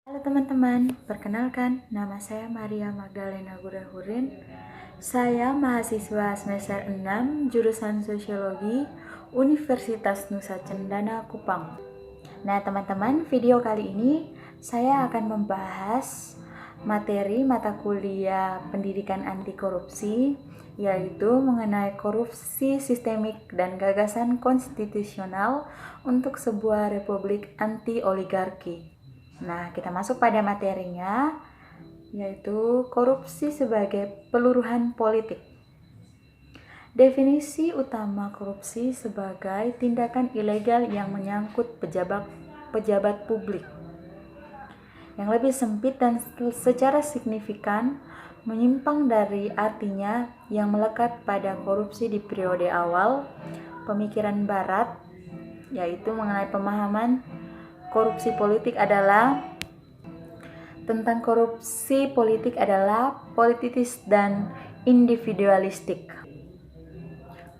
Halo teman-teman, perkenalkan nama saya Maria Magdalena Gurahurin. Saya mahasiswa semester 6 jurusan Sosiologi Universitas Nusa Cendana Kupang. Nah teman-teman, video kali ini saya akan membahas materi mata kuliah pendidikan anti korupsi, yaitu mengenai korupsi sistemik dan gagasan konstitusional untuk sebuah republik anti oligarki. Nah, kita masuk pada materinya, yaitu korupsi sebagai peluruhan politik. Definisi utama korupsi sebagai tindakan ilegal yang menyangkut pejabat publik. Yang lebih sempit dan secara signifikan menyimpang dari artinya yang melekat pada korupsi di periode awal pemikiran Barat, yaitu mengenai pemahaman korupsi politik adalah politis dan individualistik.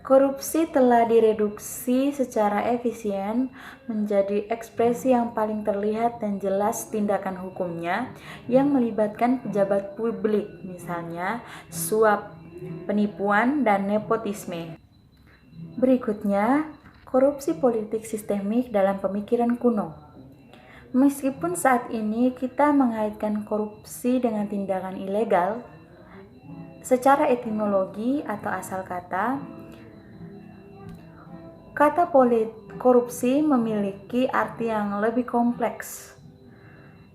Korupsi telah direduksi secara efisien menjadi ekspresi yang paling terlihat dan jelas tindakan hukumnya yang melibatkan pejabat publik, misalnya suap, penipuan, dan nepotisme. Berikutnya, korupsi politik sistemik dalam pemikiran kuno. Meskipun saat ini kita mengaitkan korupsi dengan tindakan ilegal, secara etimologi atau asal kata korupsi memiliki arti yang lebih kompleks,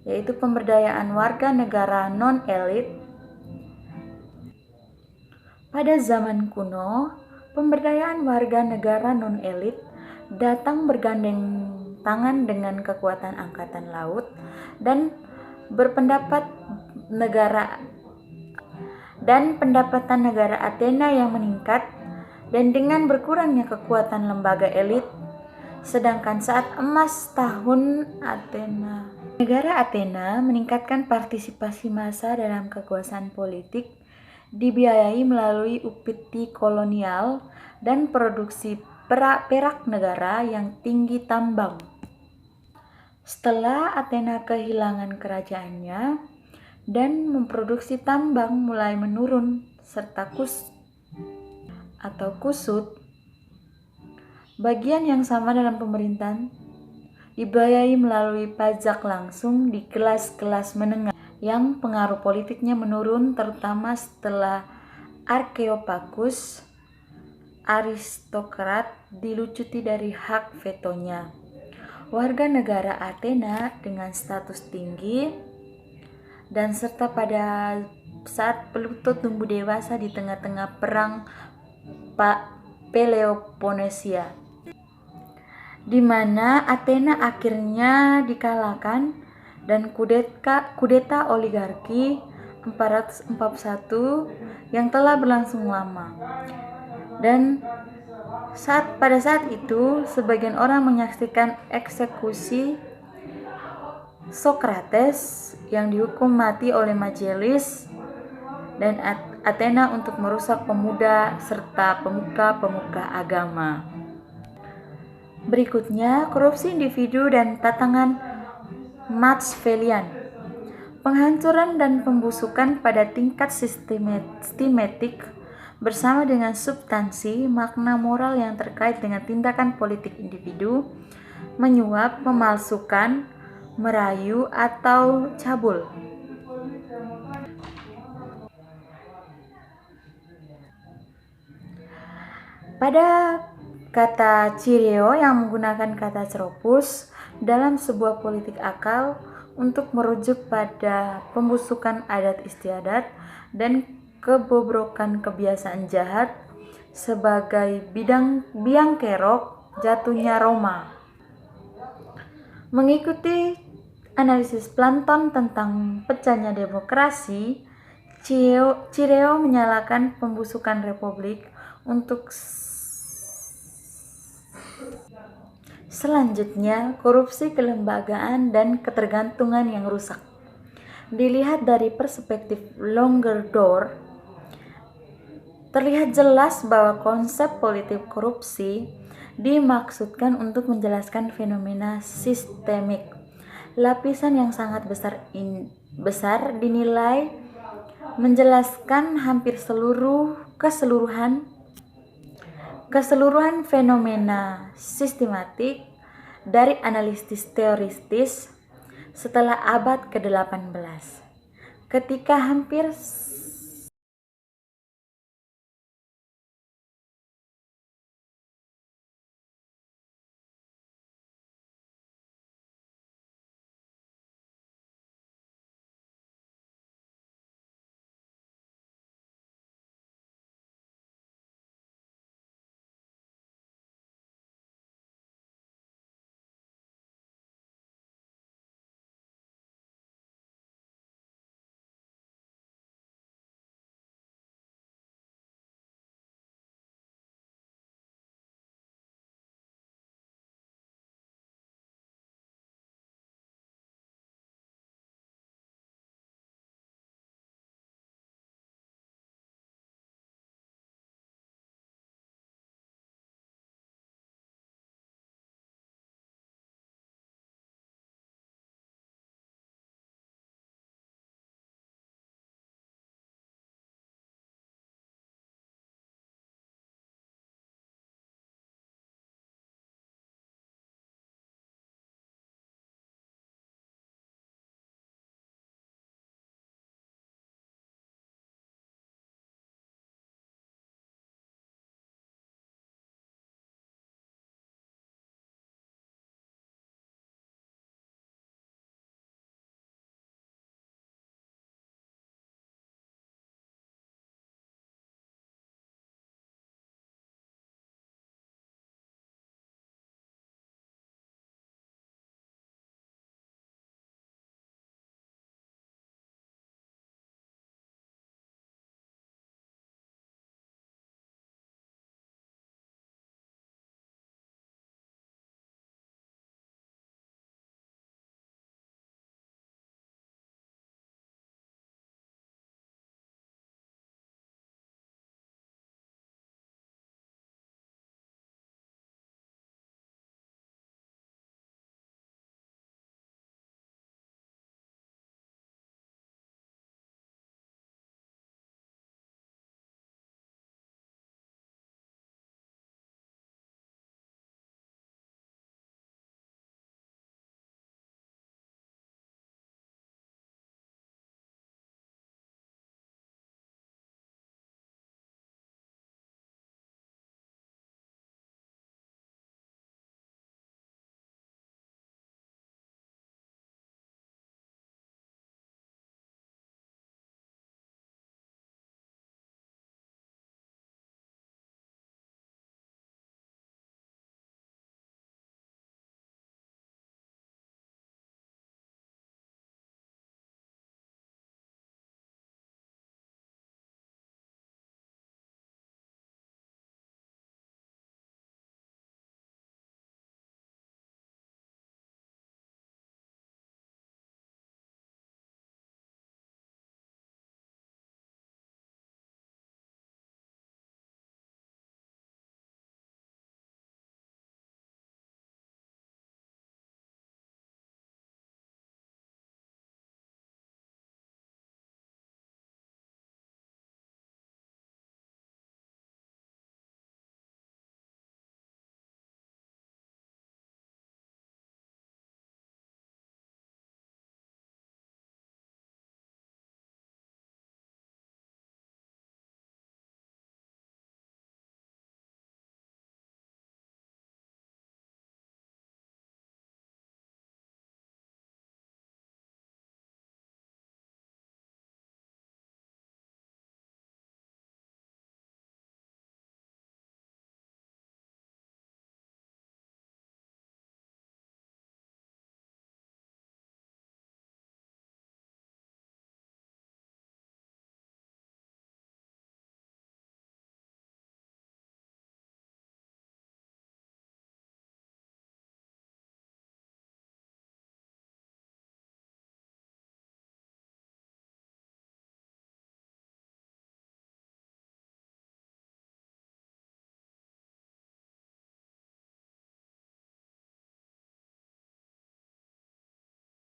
yaitu pemberdayaan warga negara non-elit. Pada zaman kuno, pemberdayaan warga negara non-elit datang bergandeng tangan dengan kekuatan angkatan laut dan pendapatan negara Athena yang meningkat, dan dengan berkurangnya kekuatan lembaga elit. Sedangkan saat emas tahun negara Athena meningkatkan partisipasi massa dalam kekuasaan politik, dibiayai melalui upeti kolonial dan produksi perak negara yang tinggi tambang. Setelah Athena kehilangan kerajaannya dan memproduksi tambang mulai menurun serta kusut, bagian yang sama dalam pemerintahan dibiayai melalui pajak langsung di kelas-kelas menengah yang pengaruh politiknya menurun, terutama setelah Arkeopagus, aristokrat, dilucuti dari hak vetonya. Warga negara Athena dengan status tinggi dan serta pada saat Pluto tumbuh dewasa di tengah-tengah perang Peloponnesia, di mana Athena akhirnya dikalahkan dan kudeta oligarki 441 yang telah berlangsung lama. Dan pada saat itu, sebagian orang menyaksikan eksekusi Socrates yang dihukum mati oleh majelis dan Athena untuk merusak pemuda serta pemuka-pemuka agama. Berikutnya, korupsi individu dan tantangan Machiavellian. Penghancuran dan pembusukan pada tingkat sistematik bersama dengan substansi makna moral yang terkait dengan tindakan politik individu, menyuap, memalsukan, merayu, atau cabul. Pada kata Cireo yang menggunakan kata ceropus dalam sebuah politik akal untuk merujuk pada pembusukan adat istiadat dan kebobrokan kebiasaan jahat sebagai biang kerok jatuhnya Roma. Mengikuti analisis Platon tentang pecahnya demokrasi, Cireo menyalahkan pembusukan republik untuk selanjutnya korupsi kelembagaan dan ketergantungan yang rusak. Dilihat dari perspektif longer door, terlihat jelas bahwa konsep politik korupsi dimaksudkan untuk menjelaskan fenomena sistemik Lapisan yang sangat besar dinilai menjelaskan hampir keseluruhan fenomena sistematik dari analisis teoritis setelah abad ke-18, ketika hampir